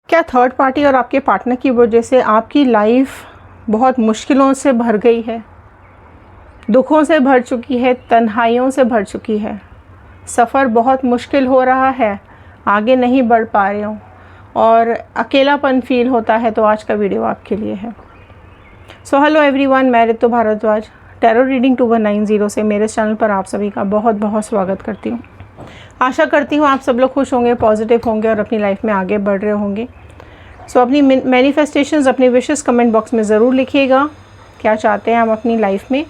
क्या third party और आपके पार्टनर की वजह से आपकी लाइफ बहुत मुश्किलों से भर गई है, दुखों से भर चुकी है, तन्हाइयों से भर चुकी है, सफ़र बहुत मुश्किल हो रहा है, आगे नहीं बढ़ पा रहे हो और अकेलापन फील होता है, तो आज का वीडियो आपके लिए है। सो हेलो एवरीवन, मैं ऋतु भारद्वाज टैरो रीडिंग 2190 से मेरे चैनल पर आप सभी का बहुत बहुत स्वागत करती हूँ। आशा करती हूँ आप सब लोग खुश होंगे, पॉजिटिव होंगे और अपनी लाइफ में आगे बढ़ रहे होंगे। सो अपनी मैनिफेस्टेशंस, अपनी विशेस कमेंट बॉक्स में ज़रूर लिखिएगा, क्या चाहते हैं हम अपनी लाइफ में।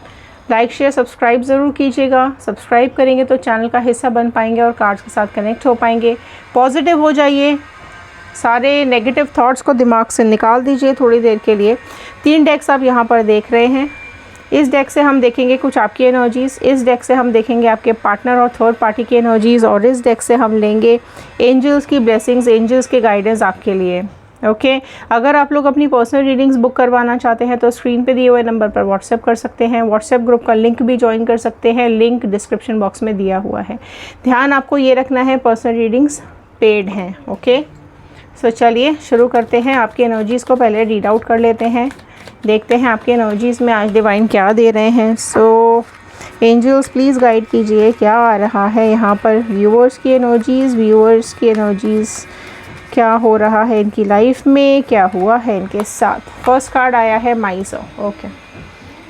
लाइक शेयर सब्सक्राइब ज़रूर कीजिएगा। सब्सक्राइब करेंगे तो चैनल का हिस्सा बन पाएंगे और कार्ड्स के साथ कनेक्ट हो पाएंगे। पॉजिटिव हो जाइए, सारे नेगेटिव थॉट्स को दिमाग से निकाल दीजिए थोड़ी देर के लिए। 3 डेक्स आप यहाँ पर देख रहे हैं। इस डेक से हम देखेंगे कुछ आपकी एनर्जीज़, इस डेक से हम देखेंगे आपके पार्टनर और थर्ड पार्टी की एनर्जीज़, और इस डेक से हम लेंगे एंजल्स की ब्लेसिंग्स, एंजल्स के गाइडेंस आपके लिए। ओके अगर आप लोग अपनी पर्सनल रीडिंग्स बुक करवाना चाहते हैं तो स्क्रीन पे दिए हुए नंबर पर व्हाट्सएप कर सकते हैं। व्हाट्सएप ग्रुप का लिंक भी ज्वाइन कर सकते हैं, लिंक डिस्क्रिप्शन बॉक्स में दिया हुआ है। ध्यान आपको ये रखना है, पर्सनल रीडिंग्स पेड हैं। ओके सो चलिए शुरू करते हैं। आपकी एनर्जीज़ को पहले रीड आउट कर लेते हैं, देखते हैं आपकी एनर्जीज़ में आज डिवाइन क्या दे रहे हैं। सो एंजल्स प्लीज़ गाइड कीजिए, क्या आ रहा है यहाँ पर। व्यूअर्स की एनर्जीज़ क्या हो रहा है इनकी लाइफ में, क्या हुआ है इनके साथ। फर्स्ट कार्ड आया है माइजर। ओके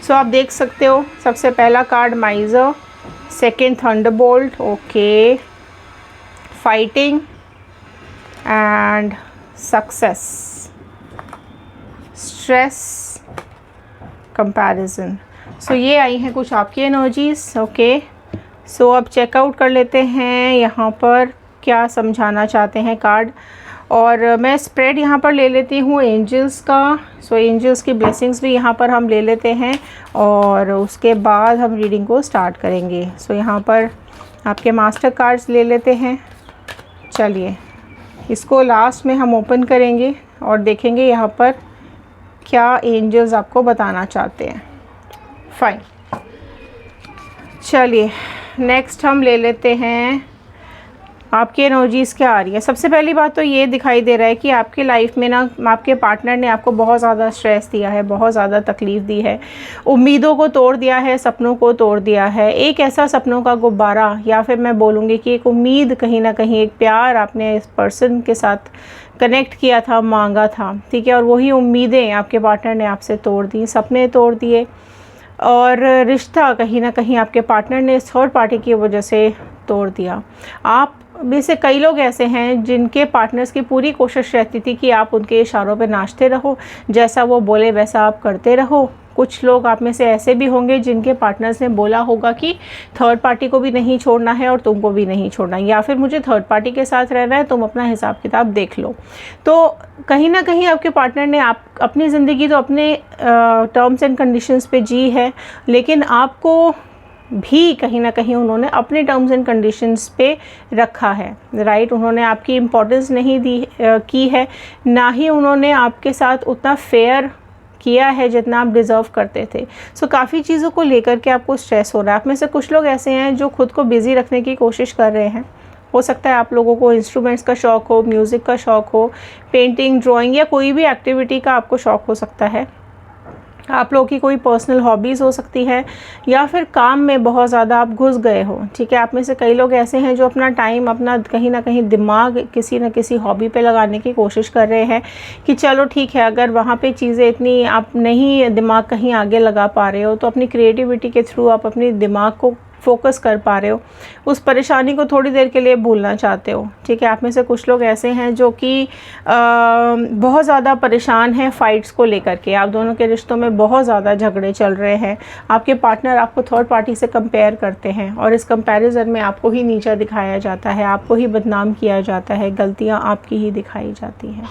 सो आप देख सकते हो, सबसे पहला card miser, second thunderbolt, okay fighting and success, stress, comparison. So ये आई हैं कुछ आपकी एनर्जीज़। ओके सो अब चेकआउट कर लेते हैं यहाँ पर क्या समझाना चाहते हैं कार्ड। और मैं स्प्रेड यहाँ पर ले लेती हूँ एंजल्स का। सो एंजल्स की ब्लेसिंग्स भी यहाँ पर हम ले लेते हैं और उसके बाद हम रीडिंग को स्टार्ट करेंगे। सो यहाँ पर आपके मास्टर कार्ड्स ले लेते हैं। चलिए इसको लास्ट में हम ओपन करेंगे और देखेंगे यहाँ पर क्या एंजल्स आपको बताना चाहते हैं। फाइन, चलिए नेक्स्ट हम ले लेते हैं आपकी एनर्जीज़ क्या आ रही है। सबसे पहली बात तो ये दिखाई दे रहा है कि आपकी लाइफ में ना आपके पार्टनर ने आपको बहुत ज़्यादा स्ट्रेस दिया है, बहुत ज़्यादा तकलीफ़ दी है, उम्मीदों को तोड़ दिया है, सपनों को तोड़ दिया है। एक ऐसा सपनों का गुब्बारा, या फिर मैं बोलूँगी कि एक उम्मीद, कहीं ना कहीं एक प्यार आपने इस पर्सन के साथ कनेक्ट किया था, मांगा था, ठीक है, और वही उम्मीदें आपके पार्टनर ने आपसे तोड़ दी, सपने तोड़ दिए, और रिश्ता कहीं ना कहीं आपके पार्टनर ने थर्ड पार्टी की वजह से तोड़ दिया। आप में से कई लोग ऐसे हैं जिनके पार्टनर्स की पूरी कोशिश रहती थी कि आप उनके इशारों पे नाचते रहो, जैसा वो बोले वैसा आप करते रहो। कुछ लोग आप में से ऐसे भी होंगे जिनके पार्टनर्स ने बोला होगा कि थर्ड पार्टी को भी नहीं छोड़ना है और तुमको भी नहीं छोड़ना, या फिर मुझे थर्ड पार्टी के साथ रहना है, तुम अपना हिसाब किताब देख लो। तो कहीं ना कहीं आपके पार्टनर ने आप अपनी ज़िंदगी तो अपने टर्म्स एंड कंडीशंस पे जी है, लेकिन आपको भी कहीं ना कहीं उन्होंने अपने टर्म्स एंड कंडीशंस पे रखा है, राइट। उन्होंने आपकी इम्पोर्टेंस नहीं दी की है, ना ही उन्होंने आपके साथ उतना फेयर किया है जितना आप डिज़र्व करते थे। सो काफ़ी चीज़ों को लेकर के आपको स्ट्रेस हो रहा है। आप में से कुछ लोग ऐसे हैं जो खुद को बिज़ी रखने की कोशिश कर रहे हैं। हो सकता है आप लोगों को इंस्ट्रूमेंट्स का शौक़ हो, म्यूज़िक का शौक़ हो, पेंटिंग, ड्राइंग या कोई भी एक्टिविटी का आपको शौक़ हो सकता है। आप लोगों की कोई पर्सनल हॉबीज़ हो सकती है, या फिर काम में बहुत ज़्यादा आप घुस गए हो, ठीक है। आप में से कई लोग ऐसे हैं जो अपना टाइम, अपना कहीं ना कहीं दिमाग किसी न किसी हॉबी पे लगाने की कोशिश कर रहे हैं कि चलो ठीक है, अगर वहाँ पे चीज़ें इतनी आप नहीं दिमाग कहीं आगे लगा पा रहे हो तो अपनी क्रिएटिविटी के थ्रू आप अपने दिमाग को फोकस कर पा रहे हो, उस परेशानी को थोड़ी देर के लिए भूलना चाहते हो, ठीक है। आप में से कुछ लोग ऐसे हैं जो कि बहुत ज़्यादा परेशान हैं फ़ाइट्स को लेकर के। आप दोनों के रिश्तों में बहुत ज़्यादा झगड़े चल रहे हैं। आपके पार्टनर आपको थर्ड पार्टी से कंपेयर करते हैं और इस कंपैरिजन में आपको ही नीचा दिखाया जाता है, आपको ही बदनाम किया जाता है, गलतियाँ आपकी ही दिखाई जाती हैं।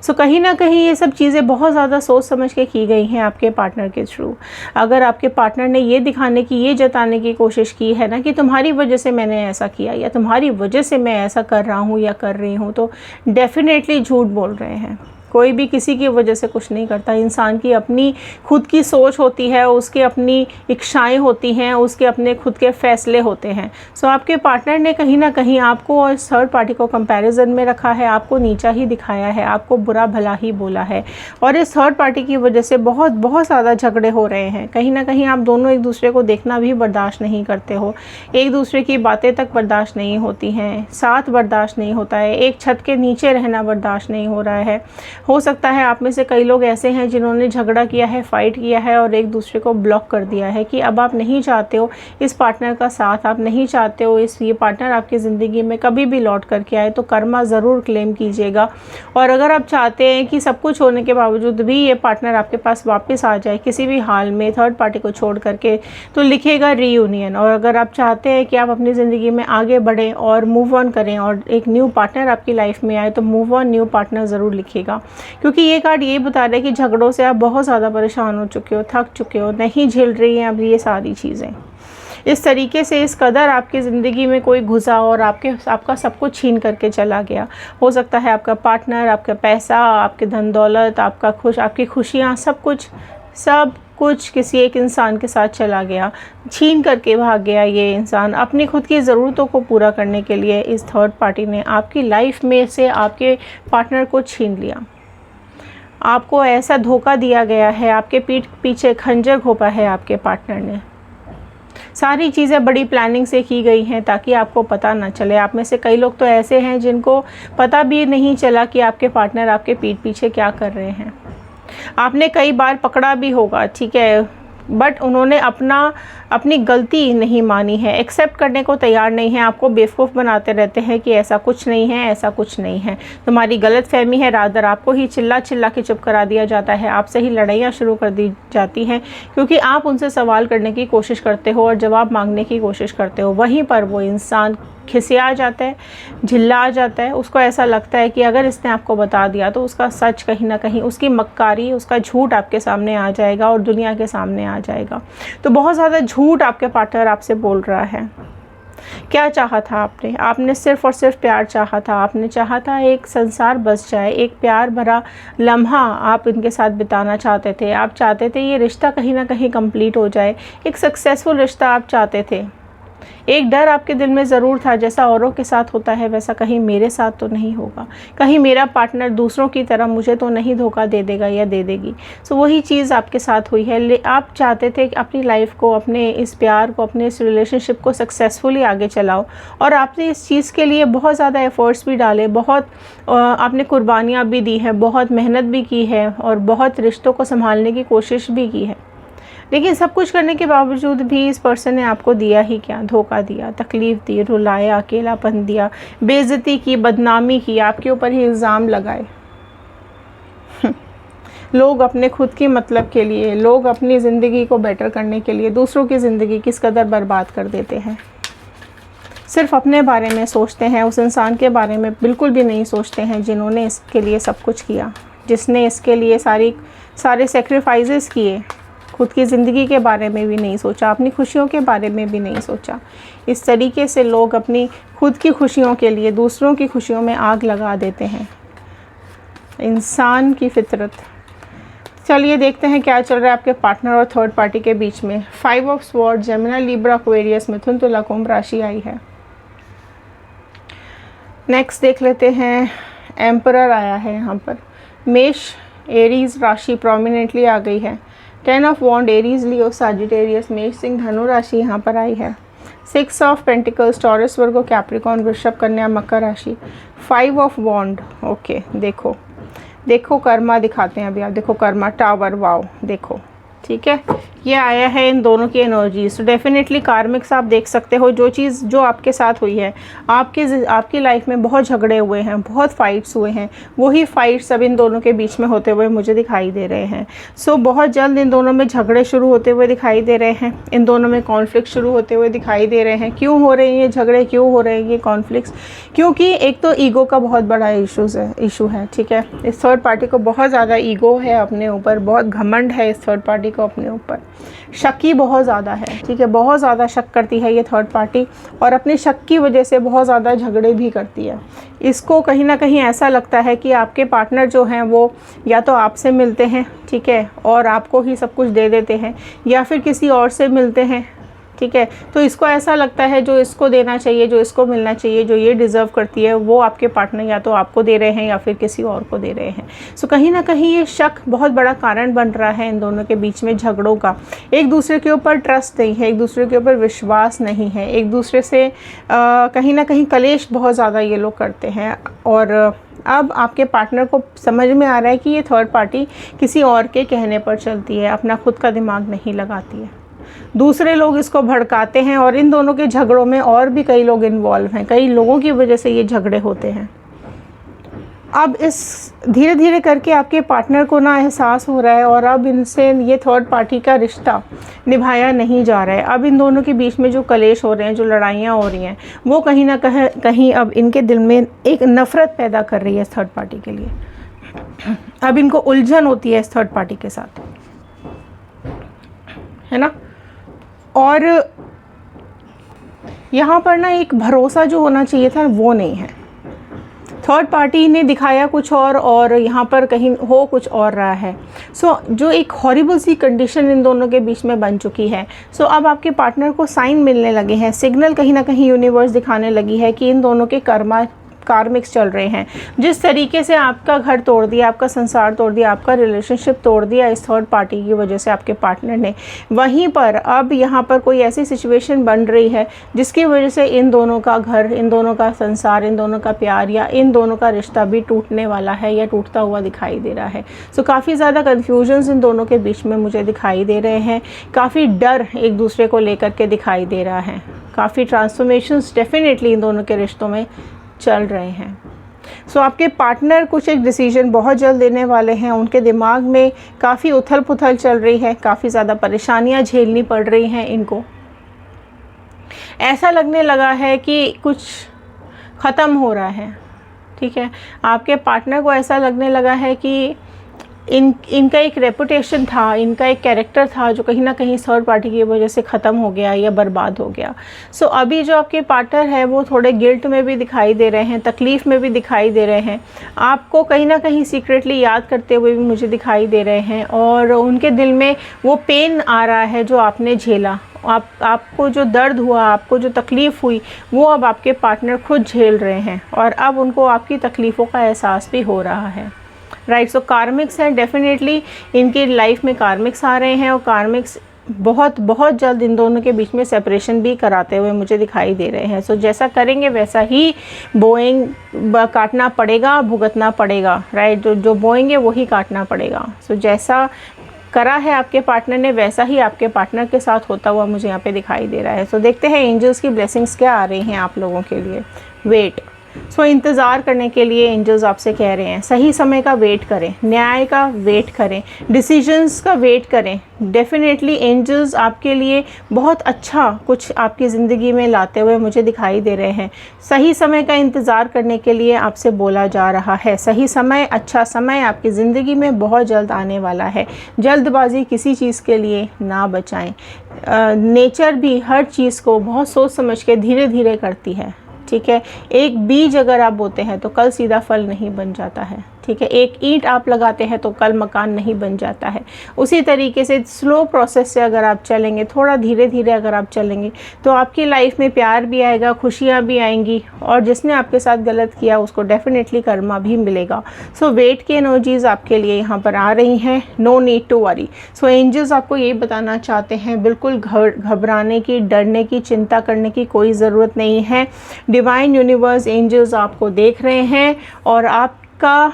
सो कहीं ना कहीं ये सब चीज़ें बहुत ज़्यादा सोच समझ के की गई हैं आपके पार्टनर के थ्रू। अगर आपके पार्टनर ने ये दिखाने की, ये जताने की कोशिश की है ना कि तुम्हारी वजह से मैंने ऐसा किया या तुम्हारी वजह से मैं ऐसा कर रहा हूँ या कर रही हूँ, तो डेफिनेटली झूठ बोल रहे हैं। कोई भी किसी की वजह से कुछ नहीं करता। इंसान की अपनी खुद की सोच होती है, उसकी अपनी इच्छाएं होती हैं, उसके अपने खुद के फ़ैसले होते हैं। सो आपके पार्टनर ने कहीं ना कहीं आपको और थर्ड पार्टी को कंपैरिजन में रखा है, आपको नीचा ही दिखाया है, आपको बुरा भला ही बोला है। और इस थर्ड पार्टी की वजह से बहुत बहुत ज़्यादा झगड़े हो रहे हैं। कहीं ना कहीं आप दोनों एक दूसरे को देखना भी बर्दाश्त नहीं करते हो, एक दूसरे की बातें तक बर्दाश्त नहीं होती हैं, साथ बर्दाश्त नहीं होता है, एक छत के नीचे रहना बर्दाश्त नहीं हो रहा है। हो सकता है आप में से कई लोग ऐसे हैं जिन्होंने झगड़ा किया है, फ़ाइट किया है और एक दूसरे को ब्लॉक कर दिया है कि अब आप नहीं चाहते हो इस पार्टनर का साथ, आप नहीं चाहते हो ये पार्टनर आपकी ज़िंदगी में कभी भी लौट करके आए। तो कर्मा ज़रूर क्लेम कीजिएगा। और अगर आप चाहते हैं कि सब कुछ होने के बावजूद भी ये पार्टनर आपके पास वापस आ जाए किसी भी हाल में थर्ड पार्टी को छोड़ करके, तो लिखिएगा रीयूनियन। और अगर आप चाहते हैं कि आप अपनी ज़िंदगी में आगे बढ़ें और मूव ऑन करें और एक न्यू पार्टनर आपकी लाइफ में आए, तो मूव ऑन न्यू पार्टनर ज़रूर लिखिएगा। क्योंकि ये कार्ड ये बता रहा है कि झगड़ों से आप बहुत ज़्यादा परेशान हो चुके हो, थक चुके हो, नहीं झेल रही हैं अब ये सारी चीज़ें। इस तरीके से इस कदर आपकी ज़िंदगी में कोई घुसा और आपका सब कुछ छीन करके चला गया। हो सकता है आपका पार्टनर, आपका पैसा, आपके धन दौलत, आपकी खुशियाँ, सब कुछ किसी एक इंसान के साथ चला गया, छीन करके भाग गया। ये इंसान अपनी खुद की ज़रूरतों को पूरा करने के लिए इस थर्ड पार्टी ने आपकी लाइफ में से आपके पार्टनर को छीन लिया। आपको ऐसा धोखा दिया गया है, आपके पीठ पीछे खंजर घोंपा है आपके पार्टनर ने। सारी चीज़ें बड़ी प्लानिंग से की गई हैं ताकि आपको पता ना चले। आप में से कई लोग तो ऐसे हैं जिनको पता भी नहीं चला कि आपके पार्टनर आपके पीठ पीछे क्या कर रहे हैं। आपने कई बार पकड़ा भी होगा, ठीक है, बट उन्होंने अपनी गलती नहीं मानी है, एक्सेप्ट करने को तैयार नहीं है, आपको बेवकूफ़ बनाते रहते हैं कि ऐसा कुछ नहीं है, ऐसा कुछ नहीं है, तुम्हारी गलत फहमी है। रादर आपको ही चिल्ला चिल्ला के चुप करा दिया जाता है, आपसे ही लड़ाइयाँ शुरू कर दी जाती हैं, क्योंकि आप उनसे सवाल करने की कोशिश करते हो और जवाब मांगने की कोशिश करते हो। वहीं पर वो इंसान खिसिया जाता है, झिल्ला जाता है। उसको ऐसा लगता है कि अगर इसने आपको बता दिया तो उसका सच कहीं ना कहीं, उसकी मक्कारी, उसका झूठ आपके सामने आ जाएगा और दुनिया के सामने आ जाएगा। तो बहुत ज़्यादा झूठ आपके पार्टनर आपसे बोल रहा है। क्या चाहा था आपने सिर्फ़ और सिर्फ प्यार चाहा था। आपने चाहा था एक संसार बस जाए, एक प्यार भरा लम्हा आप इनके साथ बिताना चाहते थे। आप चाहते थे ये रिश्ता कहीं ना कहीं कंप्लीट हो जाए, एक सक्सेसफुल रिश्ता आप चाहते थे। एक डर आपके दिल में ज़रूर था, जैसा औरों के साथ होता है वैसा कहीं मेरे साथ तो नहीं होगा, कहीं मेरा पार्टनर दूसरों की तरह मुझे तो नहीं धोखा दे देगा या दे देगी। सो वही चीज़ आपके साथ हुई है। आप चाहते थे कि अपनी लाइफ को, अपने इस प्यार को, अपने इस रिलेशनशिप को सक्सेसफुली आगे चलाओ, और आपने इस चीज़ के लिए बहुत ज़्यादा एफ़र्ट्स भी डाले, बहुत आपने कुर्बानियाँ भी दी हैं, बहुत मेहनत भी की है और बहुत रिश्तों को संभालने की कोशिश भी की है। लेकिन सब कुछ करने के बावजूद भी इस पर्सन ने आपको दिया ही क्या, धोखा दिया, तकलीफ़ दी, रुलाया, अकेलापन दिया, बेइज्जती की, बदनामी की, आपके ऊपर ही इल्ज़ाम लगाए। लोग अपने खुद की मतलब के लिए, लोग अपनी ज़िंदगी को बेटर करने के लिए दूसरों की ज़िंदगी किस कदर बर्बाद कर देते हैं। सिर्फ अपने बारे में सोचते हैं, उस इंसान के बारे में बिल्कुल भी नहीं सोचते हैं जिन्होंने इसके लिए सब कुछ किया, जिसने इसके लिए सारे सेक्रीफाइसेस किए। खुद की ज़िंदगी के बारे में भी नहीं सोचा, अपनी खुशियों के बारे में भी नहीं सोचा। इस तरीके से लोग अपनी खुद की खुशियों के लिए दूसरों की खुशियों में आग लगा देते हैं। इंसान की फितरत। चलिए देखते हैं क्या चल रहा है आपके पार्टनर और थर्ड पार्टी के बीच में। 5 of sword, Gemini, Libra, Aquarius, मिथुन, तुला, कुंभ राशि आई है। नेक्स्ट देख लेते हैं, एम्परर आया है यहाँ पर। मेष, एरीज राशि प्रोमिनेंटली आ गई है। 10 of wand, Aries, Leo, Sagittarius, मेष, सिंह, धनु राशि यहाँ पर आई है। 6 of pentacles, Taurus, Virgo, Capricorn, वृषभ, कन्या, मकर राशि। 5 ऑफ वॉन्ड, ओके, देखो कर्मा दिखाते हैं अभी आप। देखो कर्मा, टावर, वाओ, देखो, ठीक है, ये आया है इन दोनों की एनर्जीज। तो डेफिनेटली कार्मिक्स आप देख सकते हो, जो चीज़ जो आपके साथ हुई है, आपकी लाइफ में बहुत झगड़े हुए हैं, बहुत फाइट्स हुए हैं, वही फाइट्स अब इन दोनों के बीच में होते हुए मुझे दिखाई दे रहे हैं। सो बहुत जल्द इन दोनों में झगड़े शुरू होते हुए दिखाई दे रहे हैं, इन दोनों में कॉन्फ्लिक्ट शुरू होते हुए दिखाई दे रहे हैं। क्यों हो रहे हैं ये झगड़े, क्यों हो रहे हैं ये कॉन्फ्लिक्ट्स? क्योंकि एक तो ईगो का बहुत बड़ा इशू है, ठीक है। इस थर्ड पार्टी को बहुत ज़्यादा ईगो है अपने ऊपर, बहुत घमंड है इस थर्ड पार्टी पार्टी को अपने ऊपर। शक्की बहुत ज़्यादा है, ठीक है, बहुत ज़्यादा शक करती है ये थर्ड पार्टी, और अपनी शक की वजह से बहुत ज़्यादा झगड़े भी करती है। इसको कहीं ना कहीं ऐसा लगता है कि आपके पार्टनर जो हैं वो या तो आपसे मिलते हैं, ठीक है, और आपको ही सब कुछ दे देते हैं, या फिर किसी और से मिलते हैं, ठीक है। तो इसको ऐसा लगता है जो इसको देना चाहिए, जो इसको मिलना चाहिए, जो ये डिज़र्व करती है, वो आपके पार्टनर या तो आपको दे रहे हैं या फिर किसी और को दे रहे हैं। सो कहीं ना कहीं ये शक बहुत बड़ा कारण बन रहा है इन दोनों के बीच में झगड़ों का। एक दूसरे के ऊपर ट्रस्ट नहीं है, एक दूसरे के ऊपर विश्वास नहीं है, एक दूसरे से कहीं ना कहीं कलेश बहुत ज़्यादा ये लोग करते हैं। और अब आपके पार्टनर को समझ में आ रहा है कि ये थर्ड पार्टी किसी और के कहने पर चलती है, अपना खुद का दिमाग नहीं लगाती है। दूसरे लोग इसको भड़काते हैं, और इन दोनों के झगड़ों में और भी कई लोग इन्वॉल्व हैं, कई लोगों की वजह से ये झगड़े होते हैं। अब इस धीरे धीरे करके आपके पार्टनर को ना एहसास हो रहा है, और अब इनसे ये थर्ड पार्टी का रिश्ता निभाया नहीं जा रहा है। अब इन दोनों के बीच में जो कलेश हो रहे हैं, जो लड़ाइयाँ हो रही हैं, वो कहीं ना कहीं अब इनके दिल में एक नफ़रत पैदा कर रही है इस थर्ड पार्टी के लिए। अब इनको उलझन होती है इस थर्ड पार्टी के साथ, है ना। और यहाँ पर ना एक भरोसा जो होना चाहिए था वो नहीं है। थर्ड पार्टी ने दिखाया कुछ और यहाँ पर कहीं हो कुछ और रहा है। सो जो एक हॉरिबल सी कंडीशन इन दोनों के बीच में बन चुकी है। सो अब आपके पार्टनर को साइन मिलने लगे हैं, सिग्नल कहीं ना कहीं यूनिवर्स दिखाने लगी है कि इन दोनों के कार्मिक्स चल रहे हैं। जिस तरीके से आपका घर तोड़ दिया, आपका संसार तोड़ दिया, आपका रिलेशनशिप तोड़ दिया इस थर्ड पार्टी की वजह से आपके पार्टनर ने, वहीं पर अब यहाँ पर कोई ऐसी सिचुएशन बन रही है जिसकी वजह से इन दोनों का घर, इन दोनों का संसार, इन दोनों का प्यार या इन दोनों का रिश्ता भी टूटने वाला है या टूटता हुआ दिखाई दे रहा है। सो काफ़ी ज़्यादा कन्फ्यूजन्स इन दोनों के बीच में मुझे दिखाई दे रहे हैं। काफ़ी डर एक दूसरे को लेकर के दिखाई दे रहा है। काफ़ी ट्रांसफॉर्मेशंस डेफिनेटली इन दोनों के रिश्तों में चल रहे हैं। सो आपके पार्टनर कुछ एक डिसीजन बहुत जल्द देने वाले हैं। उनके दिमाग में काफ़ी उथल पुथल चल रही है, काफ़ी ज़्यादा परेशानियां झेलनी पड़ रही हैं इनको। ऐसा लगने लगा है कि कुछ ख़त्म हो रहा है, ठीक है। आपके पार्टनर को ऐसा लगने लगा है कि इनका एक रेपुटेशन था, इनका एक कैरेक्टर था जो कहीं ना कहीं थर्ड पार्टी की वजह से ख़त्म हो गया या बर्बाद हो गया। सो अभी जो आपके पार्टनर है वो थोड़े गिल्ट में भी दिखाई दे रहे हैं, तकलीफ़ में भी दिखाई दे रहे हैं, आपको कहीं ना कहीं सीक्रेटली याद करते हुए भी मुझे दिखाई दे रहे हैं। और उनके दिल में वो पेन आ रहा है जो आपने झेला, आपको जो दर्द हुआ, आपको जो तकलीफ़ हुई, वो अब आपके पार्टनर खुद झेल रहे हैं, और अब उनको आपकी तकलीफ़ों का एहसास भी हो रहा है, राइट। सो कार्मिक्स हैं, डेफिनेटली इनकी लाइफ में कार्मिक्स आ रहे हैं, और कार्मिक्स बहुत बहुत जल्द इन दोनों के बीच में सेपरेशन भी कराते हुए मुझे दिखाई दे रहे हैं। सो जैसा करेंगे वैसा ही काटना पड़ेगा, भुगतना पड़ेगा, राइट। जो बोएंगे वही काटना पड़ेगा। सो जैसा करा है आपके पार्टनर ने वैसा ही आपके पार्टनर के साथ होता हुआ मुझे यहाँ पे दिखाई दे रहा है। सो देखते हैं एंजल्स की ब्लेसिंग्स क्या आ रही हैं आप लोगों के लिए। वेट, सो इंतज़ार करने के लिए एंजल्स आपसे कह रहे हैं, सही समय का वेट करें, न्याय का वेट करें, डिसीजंस का वेट करें। डेफिनेटली एंजल्स आपके लिए बहुत अच्छा कुछ आपकी ज़िंदगी में लाते हुए मुझे दिखाई दे रहे हैं। सही समय का इंतज़ार करने के लिए आपसे बोला जा रहा है। सही समय, अच्छा समय आपकी ज़िंदगी में बहुत जल्द आने वाला है। जल्दबाजी किसी चीज़ के लिए ना बचाएं। नेचर भी हर चीज़ को बहुत सोच समझ के धीरे धीरे करती है, ठीक है। एक बीज अगर आप बोते हैं तो कल सीधा फल नहीं बन जाता है, ठीक है। एक ईंट आप लगाते हैं तो कल मकान नहीं बन जाता है। उसी तरीके से स्लो प्रोसेस से अगर आप चलेंगे, थोड़ा धीरे धीरे अगर आप चलेंगे, तो आपकी लाइफ में प्यार भी आएगा, खुशियाँ भी आएंगी, और जिसने आपके साथ गलत किया उसको डेफिनेटली कर्मा भी मिलेगा। सो वेट की एनर्जीज़ आपके लिए यहाँ पर आ रही हैं। No need to worry. So angels आपको ये बताना चाहते हैं, बिल्कुल घबराने की, डरने की, चिंता करने की कोई ज़रूरत नहीं है। डिवाइन यूनिवर्स एंजल्स आपको देख रहे हैं, और आपका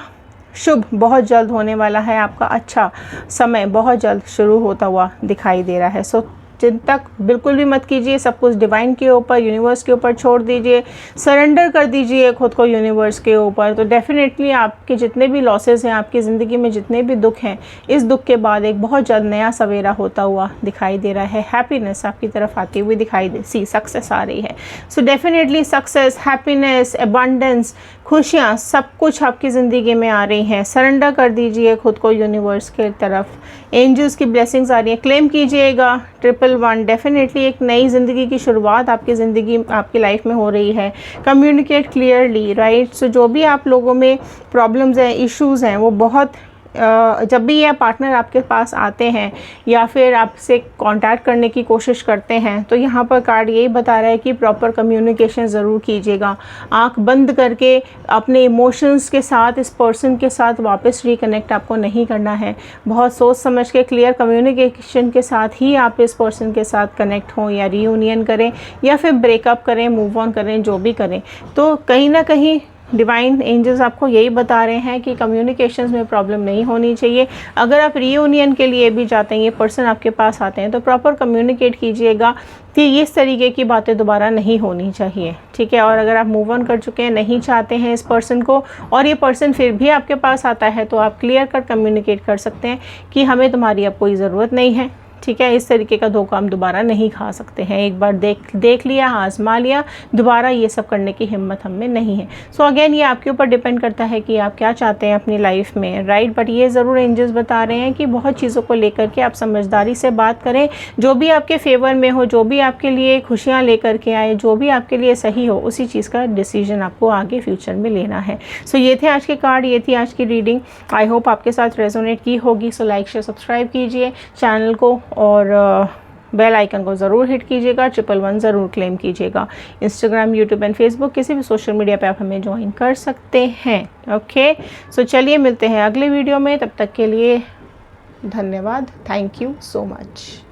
शुभ बहुत जल्द होने वाला है। आपका अच्छा समय बहुत जल्द शुरू होता हुआ दिखाई दे रहा है। सो चिंता बिल्कुल भी मत कीजिए, सब कुछ डिवाइन के ऊपर, यूनिवर्स के ऊपर छोड़ दीजिए, सरेंडर कर दीजिए खुद को यूनिवर्स के ऊपर। तो डेफिनेटली आपके जितने भी लॉसेस हैं, आपकी ज़िंदगी में जितने भी दुख हैं, इस दुख के बाद एक बहुत जल्द नया सवेरा होता हुआ दिखाई दे रहा है। हैप्पीनेस आपकी तरफ आती हुई दिखाई दे, सक्सेस आ रही है। So definitely success, happiness, abundance, खुशियाँ सब कुछ आपकी ज़िंदगी में आ रही हैं। सरेंडर कर दीजिए खुद को यूनिवर्स के तरफ। एंजल्स की ब्लेसिंग्स आ रही हैं, क्लेम कीजिएगा 111। डेफिनेटली एक नई ज़िंदगी की शुरुआत आपकी ज़िंदगी, आपकी लाइफ में हो रही है। Communicate clearly, right. सो जो भी आप लोगों में प्रॉब्लम्स हैं, इश्यूज़ हैं, वो बहुत जब भी ये पार्टनर आपके पास आते हैं या फिर आपसे कांटेक्ट करने की कोशिश करते हैं, तो यहाँ पर कार्ड यही बता रहा है कि प्रॉपर कम्युनिकेशन ज़रूर कीजिएगा। आंख बंद करके अपने इमोशंस के साथ इस पर्सन के साथ वापस रिकनेक्ट आपको नहीं करना है। बहुत सोच समझ के क्लियर कम्युनिकेशन के साथ ही आप इस पर्सन के साथ कनेक्ट हों या रीयूनियन करें या फिर ब्रेकअप करें, मूव ऑन करें, जो भी करें। तो कहीं ना कहीं डिवाइन एंजल्स आपको यही बता रहे हैं कि कम्युनिकेशंस में प्रॉब्लम नहीं होनी चाहिए। अगर आप रीयूनियन के लिए भी जाते हैं, ये पर्सन आपके पास आते हैं, तो प्रॉपर कम्युनिकेट कीजिएगा कि इस तरीके की बातें दोबारा नहीं होनी चाहिए, ठीक है। और अगर आप मूव ऑन कर चुके हैं, नहीं चाहते हैं इस पर्सन को, और ये पर्सन फिर भी आपके पास आता है, तो आप क्लियर कट कम्युनिकेट कर सकते हैं कि हमें तुम्हारी अब कोई ज़रूरत नहीं है, ठीक है। इस तरीके का धोखा हम दोबारा नहीं खा सकते हैं। एक बार देख लिया, आजमा लिया, दोबारा ये सब करने की हिम्मत हम में नहीं है। सो अगेन ये आपके ऊपर डिपेंड करता है कि आप क्या चाहते हैं अपनी लाइफ में, राइट। बट ये ज़रूर एंजल्स बता रहे हैं कि बहुत चीज़ों को लेकर के आप समझदारी से बात करें। जो भी आपके फेवर में हो, जो भी आपके लिए खुशियाँ लेकर के आए, जो भी आपके लिए सही हो, उसी चीज़ का डिसीजन आपको आगे फ्यूचर में लेना है। सो ये थे आज के कार्ड, ये थी आज की रीडिंग। आई होप आपके साथ रेजोनेट की होगी। सो लाइक शेयर सब्सक्राइब कीजिए चैनल को और बेल आइकन को ज़रूर हिट कीजिएगा। 111 ज़रूर क्लेम कीजिएगा। इंस्टाग्राम, यूट्यूब एंड फेसबुक, किसी भी सोशल मीडिया पे आप हमें ज्वाइन कर सकते हैं। ओके, सो चलिए मिलते हैं अगले वीडियो में। तब तक के लिए धन्यवाद। Thank you so much.